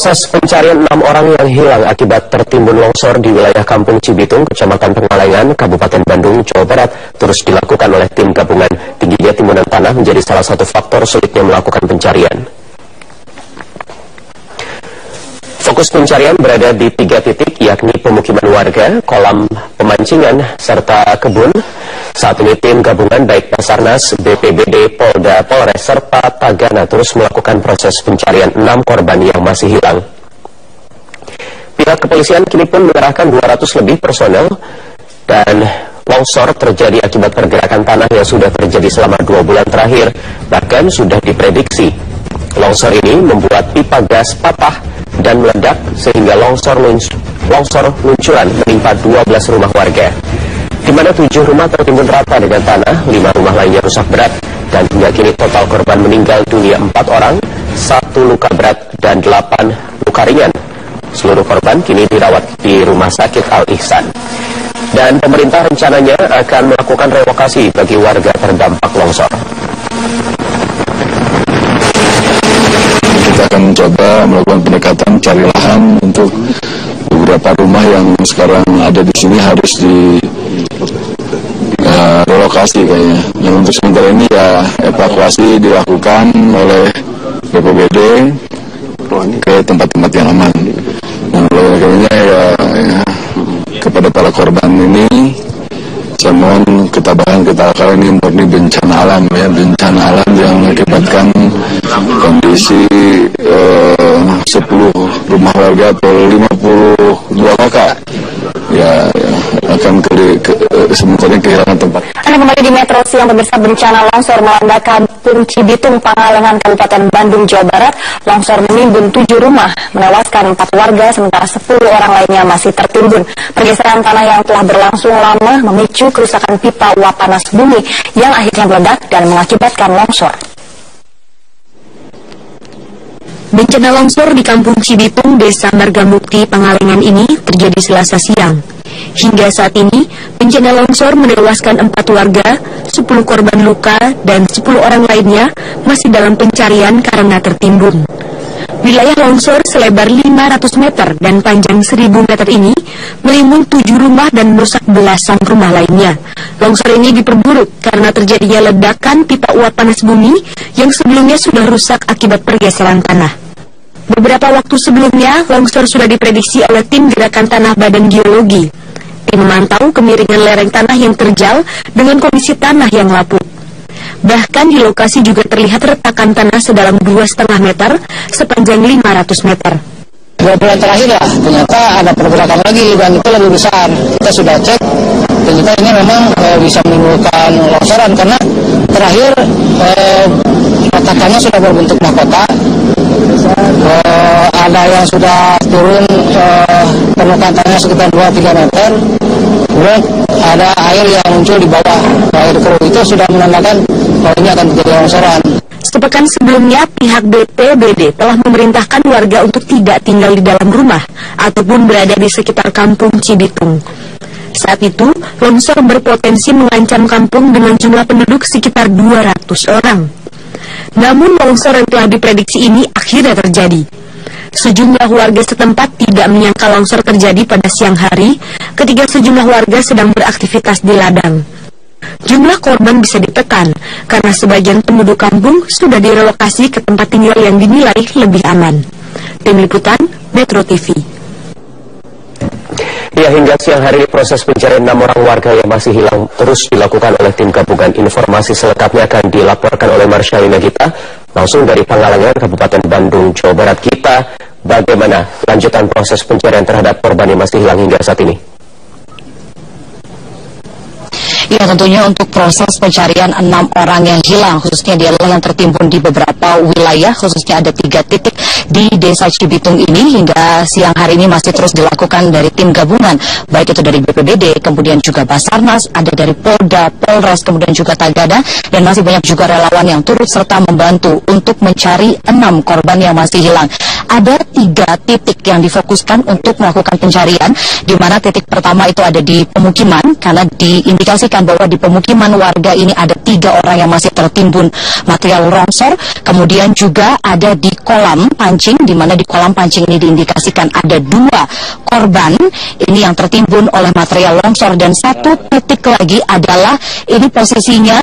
Proses pencarian 6 orang yang hilang akibat tertimbun longsor di wilayah Kampung Cibitung, Kecamatan Pengalengan, Kabupaten Bandung, Jawa Barat, terus dilakukan oleh tim gabungan. Tingginya timbunan tanah menjadi salah satu faktor sulitnya melakukan pencarian. Fokus pencarian berada di 3 titik, yakni pemukiman warga, kolam pemancingan, serta kebun. Saat ini tim gabungan baik Basarnas, BPBD, Polda, Polres, serta Tagana terus melakukan proses pencarian 6 korban yang masih hilang. Pihak kepolisian kini pun mengerahkan 200 lebih personel, dan longsor terjadi akibat pergerakan tanah yang sudah terjadi selama 2 bulan terakhir. Bahkan sudah diprediksi longsor ini membuat pipa gas patah dan meledak sehingga longsor luncuran menimpa 12 rumah warga, di mana 7 rumah tertimbun rata dengan tanah, 5 rumah lainnya rusak berat, dan hingga kini total korban meninggal dunia 4 orang, 1 luka berat dan 8 luka ringan. Seluruh korban kini dirawat di Rumah Sakit Al-Ihsan. Dan pemerintah rencananya akan melakukan relokasi bagi warga terdampak longsor. Kita akan mencoba melakukan pendekatan cari lahan untuk beberapa rumah yang sekarang ada di sini harus di relokasi kayaknya. Yang untuk sementara ini ya evakuasi dilakukan oleh BPBD ke tempat-tempat yang aman. Nah, oleh karenanya ya kepada para korban ini saya mohon ketabahan kita, karena ini murni bencana alam ya, bencana alam yang mengakibatkan kondisi 10 rumah warga atau 52 kakak ya akan sementara kehilangan tempat. Anda kembali di Metro Siang, pemirsa. Bencana longsor melanda Kampung Cibitung, Pangalengan, Kabupaten Bandung, Jawa Barat. Longsor menimbun 7 rumah, menewaskan 4 warga, sementara 10 orang lainnya masih tertimbun. Pergeseran tanah yang telah berlangsung lama memicu kerusakan pipa uap panas bumi yang akhirnya meledak dan mengakibatkan longsor. Bencana longsor di Kampung Cibitung, Desa Margamukti, Pangalengan ini terjadi Selasa siang. Hingga saat ini, bencana longsor menewaskan 4 warga, 10 korban luka, dan 10 orang lainnya masih dalam pencarian karena tertimbun. Wilayah longsor selebar 500 meter dan panjang 1000 meter ini melimbun 7 rumah dan merusak belasan rumah lainnya. Longsor ini diperburuk karena terjadinya ledakan pipa uap panas bumi yang sebelumnya sudah rusak akibat pergeseran tanah. Beberapa waktu sebelumnya, longsor sudah diprediksi oleh tim gerakan tanah Badan Geologi. Tim memantau kemiringan lereng tanah yang terjal dengan kondisi tanah yang lapuk. Bahkan di lokasi juga terlihat retakan tanah sedalam 2,5 meter sepanjang 500 meter. 2 bulan terakhir ya, ternyata ada pergerakan lagi dan itu lebih besar. Kita sudah cek, ternyata ini memang bisa menimbulkan longsoran karena terakhir retakannya sudah berbentuk mahkota. Ada yang sudah turun permukaan tanahnya sekitar 2-3 meter. Kemudian ada air yang muncul di bawah. Air keruh itu sudah menandakan bahwa ini akan terjadi longsoran. Sepekan sebelumnya, pihak BPBD telah memerintahkan warga untuk tidak tinggal di dalam rumah ataupun berada di sekitar Kampung Cibitung. Saat itu, longsor berpotensi mengancam kampung dengan jumlah penduduk sekitar 200 orang. Namun longsor yang telah diprediksi ini akhirnya terjadi. Sejumlah warga setempat tidak menyangka longsor terjadi pada siang hari ketika sejumlah warga sedang beraktivitas di ladang. Jumlah korban bisa ditekan karena sebagian penduduk kampung sudah direlokasi ke tempat tinggal yang dinilai lebih aman. Tim Liputan, Metro TV. Ya, hingga siang hari proses pencarian 6 orang warga yang masih hilang terus dilakukan oleh tim gabungan. Informasi selengkapnya akan dilaporkan oleh Marsyalina Gita langsung dari Pangalengan, Kabupaten Bandung, Jawa Barat. Kita, bagaimana lanjutan proses pencarian terhadap korban yang masih hilang hingga saat ini? Ya, tentunya untuk proses pencarian 6 orang yang hilang, khususnya adalah yang tertimbun di beberapa wilayah, khususnya ada 3 titik di Desa Cibitung ini. Hingga siang hari ini masih terus dilakukan dari tim gabungan, baik itu dari BPBD, kemudian juga Basarnas, ada dari Polda, Polres, kemudian juga Tagana, dan masih banyak juga relawan yang turut serta membantu untuk mencari 6 korban yang masih hilang. Ada 3 titik yang difokuskan untuk melakukan pencarian, di mana titik pertama itu ada di pemukiman, karena diindikasikan menyatakan bahwa di pemukiman warga ini ada 3 orang yang masih tertimbun material longsor. Kemudian juga ada di kolam pancing, di mana di kolam pancing ini diindikasikan ada 2 korban ini yang tertimbun oleh material longsor. Dan 1 titik lagi adalah ini posisinya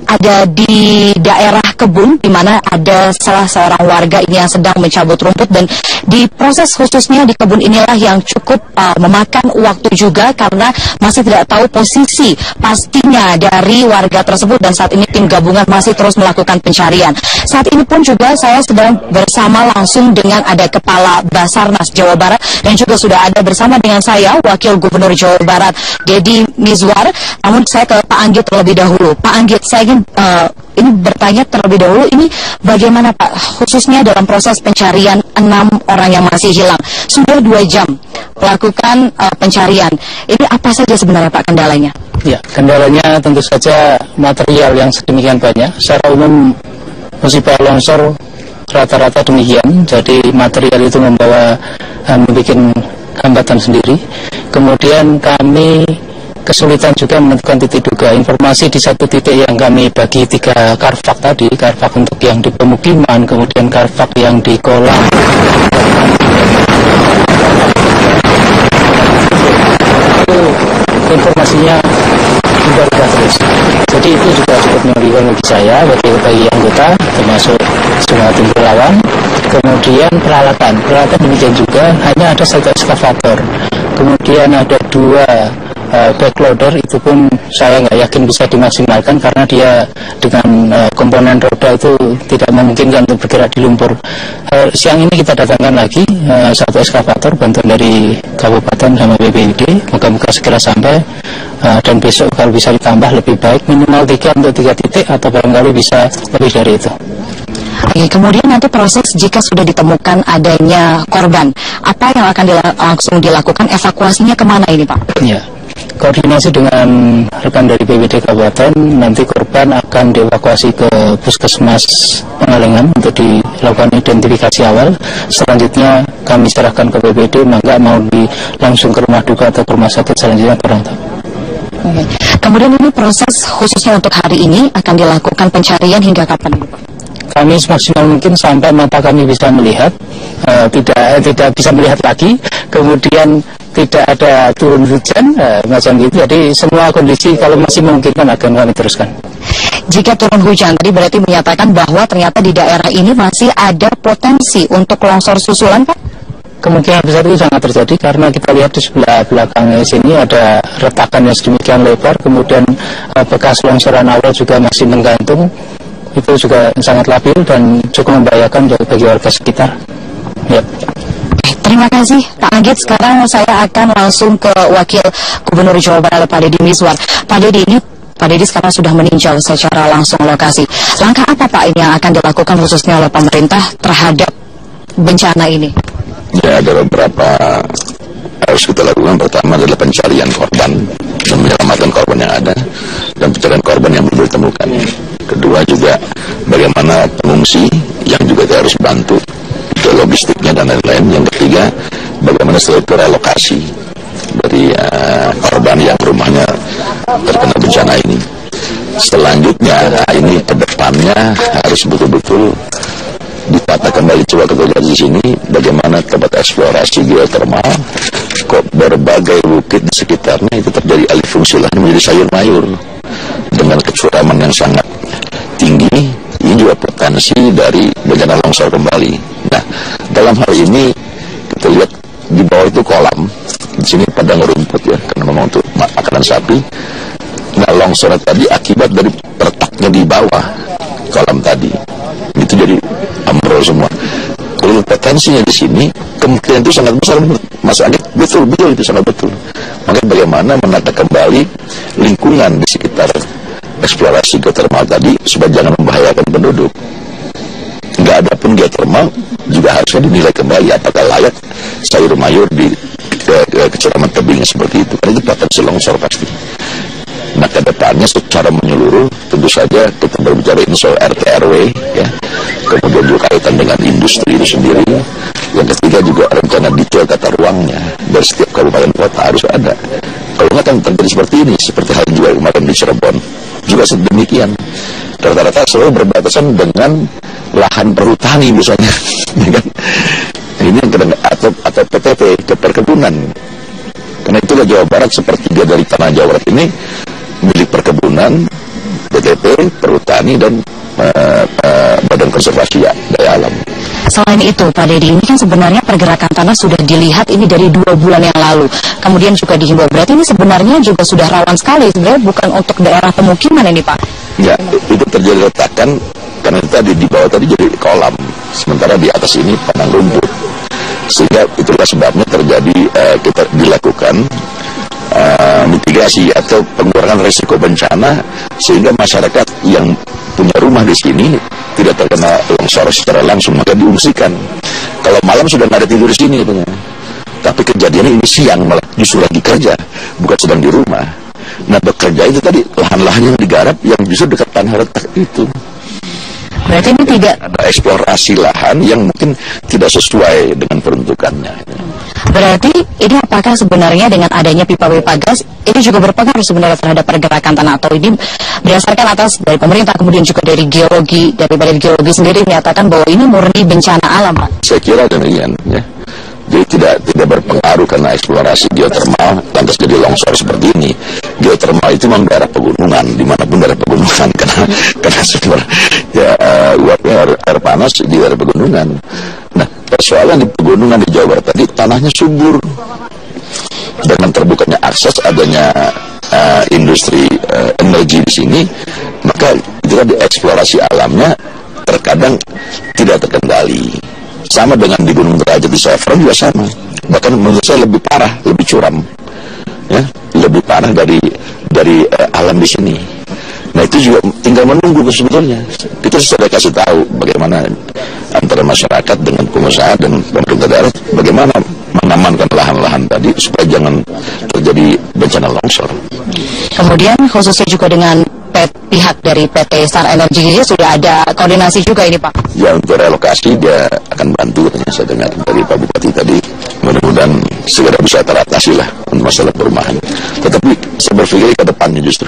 ada di daerah kebun, di mana ada salah seorang warga ini yang sedang mencabut rumput. Dan di proses khususnya di kebun inilah yang cukup memakan waktu juga, karena masih tidak tahu posisi pastinya dari warga tersebut, dan saat ini tim gabungan masih terus melakukan pencarian. Saat ini pun juga saya sedang bersama langsung dengan ada Kepala Basarnas Jawa Barat, dan juga sudah ada bersama dengan saya Wakil Gubernur Jawa Barat Deddy Mizwar. Namun saya ke Pak Anggit terlebih dahulu. Pak Anggit, saya ingin ini bertanya terlebih dahulu, ini bagaimana Pak, khususnya dalam proses pencarian 6 orang yang masih hilang. Sudah 2 jam melakukan pencarian. Ini apa saja sebenarnya Pak kendalanya? Ya, kendalanya tentu saja material yang sedemikian banyak. Secara umum musibah longsor rata-rata demikian. Jadi material itu membawa membuat hambatan sendiri. Kemudian kami kesulitan juga menentukan titik duga. Informasi di 1 titik yang kami bagi 3 karvak tadi, karvak untuk yang di pemukiman, kemudian karvak yang di kolam. Itu informasinya berubah terus. Jadi itu juga cukup merugikan bagi saya, bagi anggota, termasuk semua tim relawan. Kemudian peralatan demikian juga, hanya ada 1 ekskavator. Kemudian ada 2 backloader, itu pun saya nggak yakin bisa dimaksimalkan karena dia dengan komponen roda itu tidak memungkinkan untuk bergerak di lumpur. Siang ini kita datangkan lagi 1 ekskavator bantuan dari Kabupaten sama BPBD, moga-moga segera sampai, dan besok kalau bisa ditambah lebih baik, minimal 3 untuk 3 titik atau barangkali bisa lebih dari itu. Oke, kemudian nanti proses jika sudah ditemukan adanya korban, apa yang akan langsung dilakukan, evakuasinya kemana ini Pak? Ya, koordinasi dengan rekan dari BPD Kabupaten, nanti korban akan dievakuasi ke Puskesmas Pengalengan untuk dilakukan identifikasi awal. Selanjutnya kami serahkan ke BPD, maka mau langsung ke rumah duka atau ke rumah sakit selanjutnya kurang tahu. Oke. Kemudian ini proses khususnya untuk hari ini akan dilakukan pencarian hingga kapan? Kami semaksimal mungkin sampai mata kami bisa melihat, tidak bisa melihat lagi, kemudian tidak ada turun hujan, macam gitu. Jadi semua kondisi kalau masih memungkinkan akan kami teruskan. Jika turun hujan, tadi berarti menyatakan bahwa ternyata di daerah ini masih ada potensi untuk longsor susulan, Pak? Kemungkinan besar itu sangat terjadi karena kita lihat di sebelah belakang sini ada retakan yang sedemikian lebar, kemudian bekas longsoran awal juga masih menggantung. Itu juga sangat labil dan cukup membahayakan bagi warga sekitar. Ya. Terima kasih Pak Anggit. Sekarang saya akan langsung ke Wakil Gubernur Jawa Barat Pak Deddy Mizwar. Pak Deddy, ini Pak Deddy sekarang sudah meninjau secara langsung lokasi. Langkah apa Pak ini yang akan dilakukan khususnya oleh pemerintah terhadap bencana ini? Ya, ada beberapa harus kita lakukan. Pertama adalah pencarian korban dan menyelamatkan korban yang ada dan pencarian korban yang belum ditemukan. Kedua juga bagaimana pengungsi yang juga kita harus bantu ke logistiknya dan lain-lain. Yang ketiga bagaimana setelah relokasi dari korban yang rumahnya terkena bencana ini. Selanjutnya ini ke depannya harus betul-betul ditata kembali, coba kita lihat di sini bagaimana tempat eksplorasi geotermal, kok berbagai bukit di sekitarnya itu terjadi alih fungsi lahan menjadi sayur mayur dengan kecuraman yang sangat tinggi. Ini juga potensi dari bencana longsor kembali. Nah, dalam hal ini kita lihat di bawah itu kolam, di sini padang rumput ya, karena memang untuk makanan sapi. Nah, longsor tadi akibat dari retaknya di bawah kolam tadi, itu jadi ambrol semua. Kalau potensinya di sini, kemungkinan itu sangat besar, Mas Anggit, betul itu sangat betul. Makanya bagaimana menata kembali lingkungan di sekitar eksplorasi geotermal tadi supaya jangan membahayakan penduduk. Nggak ada pun geotermal juga harusnya dinilai kembali apakah layak sayur mayur di kecuraman tebingnya seperti itu. Karena itu potensi longsor pasti. Nah, ke depannya secara menyeluruh tentu saja kita berbicara ini soal RT RW ya. Kemudian juga kaitan dengan industri itu sendiri. Yang ketiga juga rencana detail tata ruangnya dari setiap kabupaten kota harus ada. Kalau nggak akan terjadi seperti ini, seperti hal juga kemarin di Cirebon juga sedemikian. Rata-rata selalu berbatasan dengan lahan perhutani misalnya, kan? Ini yang kadang atau PTP ke perkebunan. Karena itulah Jawa Barat sepertiga dari tanah Jawa Barat ini milik perkebunan, PTP, perhutani dan Badan Konservasi Daya Alam. Selain itu, Pak Dedi, ini kan sebenarnya pergerakan tanah sudah dilihat ini dari 2 bulan yang lalu. Kemudian juga dihimbau, berarti ini sebenarnya juga sudah rawan sekali, sebenarnya bukan untuk daerah pemukiman ini, Pak. Ya, itu terjadi retakan karena tadi di bawah tadi jadi kolam, sementara di atas ini padang rumput. Sehingga itulah sebabnya terjadi kita dilakukan mitigasi atau pengurangan risiko bencana sehingga masyarakat yang punya rumah di sini tidak terkena longsor secara langsung, maka diungsikan. Kalau malam sudah nggak ada tidur di sini, tapi kejadiannya ini siang malah justru lagi kerja, bukan sedang di rumah. Nah, bekerja itu tadi lahan-lahan yang digarap yang justru dekat tanah retak itu. Berarti ini tidak ada eksplorasi lahan yang mungkin tidak sesuai dengan peruntukannya. Berarti ini apakah sebenarnya dengan adanya pipa-pipa gas ini juga berpengaruh sebenarnya terhadap pergerakan tanah, atau ini berdasarkan atas dari pemerintah kemudian juga dari geologi, dari Badan Geologi sendiri menyatakan bahwa ini murni bencana alam, Pak? Saya kira demikian, ya. Jadi tidak berpengaruh karena eksplorasi geotermal lantas jadi longsor seperti ini. Geotermal itu memang daerah pegunungan, dimanapun daerah pegunungan karena sumber ya uapnya air panas di daerah pegunungan. Nah, persoalan di pegunungan di Jawa Barat tadi tanahnya subur. Dengan terbukanya akses adanya industri energi di sini, maka itu kan eksplorasi alamnya terkadang tidak terkendali. Sama dengan di Gunung Derajat di Sevron juga sama. Bahkan menurut saya lebih parah, lebih curam, ya, lebih parah dari alam di sini. Nah, itu juga tinggal menunggu sebetulnya. Kita sudah kasih tahu bagaimana antara masyarakat dengan pengusaha dan pemerintah daerah bagaimana mengamankan lahan-lahan tadi supaya jangan terjadi bencana longsor. Kemudian khususnya juga dengan pihak dari PT Star Energy ini sudah ada koordinasi juga ini, Pak? Ya, untuk relokasi dia akan bantu, katanya saya dengar dari Pak Bupati tadi. Mudah-mudahan segera bisa teratasi lah untuk masalah perumahan. Tetapi saya berpikir ke depannya justru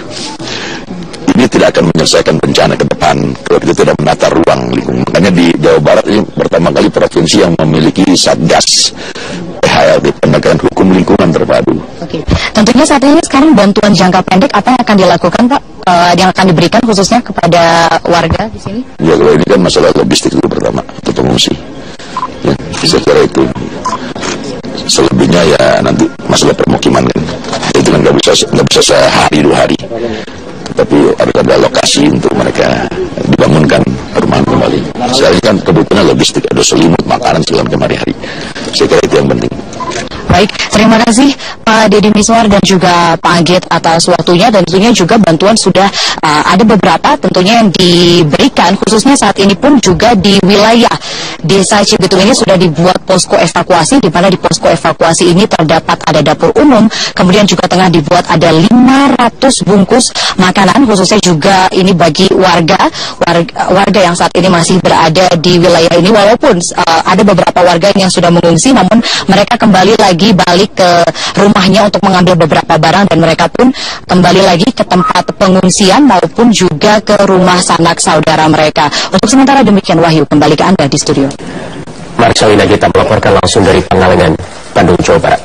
ini tidak akan menyelesaikan bencana ke depan kalau kita tidak menata ruang lingkungan. Makanya di Jawa Barat ini pertama kali provinsi yang memiliki Satgas PHLT, penegakan hukum lingkungan terpadu. Oke. Tentunya saat ini sekarang bantuan jangka pendek apa yang akan dilakukan, Pak? Yang akan diberikan khususnya kepada warga di sini? Ya, kalau ini kan masalah logistik itu pertama untuk pengungsi. Ya, saya kira itu. Selebihnya ya nanti masalah permukiman kan. Itu kan nggak bisa sehari 2 hari. Tapi harus ada lokasi untuk mereka dibangunkan perumahan kembali. Sekarang kan kebutuhan logistik, ada selimut, makanan segala macam hari-hari. Saya kira itu yang penting. Baik, terima kasih Pak Deddy Miswar dan juga Pak Anggit atas waktunya, dan tentunya juga bantuan sudah ada beberapa tentunya yang diberikan, khususnya saat ini pun juga di wilayah Desa Cibitung ini sudah dibuat posko evakuasi, di mana di posko evakuasi ini terdapat ada dapur umum, kemudian juga tengah dibuat ada 500 bungkus makanan, khususnya juga ini bagi warga yang saat ini masih berada di wilayah ini, walaupun ada beberapa warga yang sudah mengungsi, namun mereka kembali lagi balik ke rumahnya untuk mengambil beberapa barang, dan mereka pun kembali lagi ke tempat pengungsian maupun juga ke rumah sanak saudara mereka. Untuk sementara demikian, Wahyu, kembali ke Anda di studio. Marcelina kita melaporkan langsung dari Pangalengan, Bandung, Jawa Barat.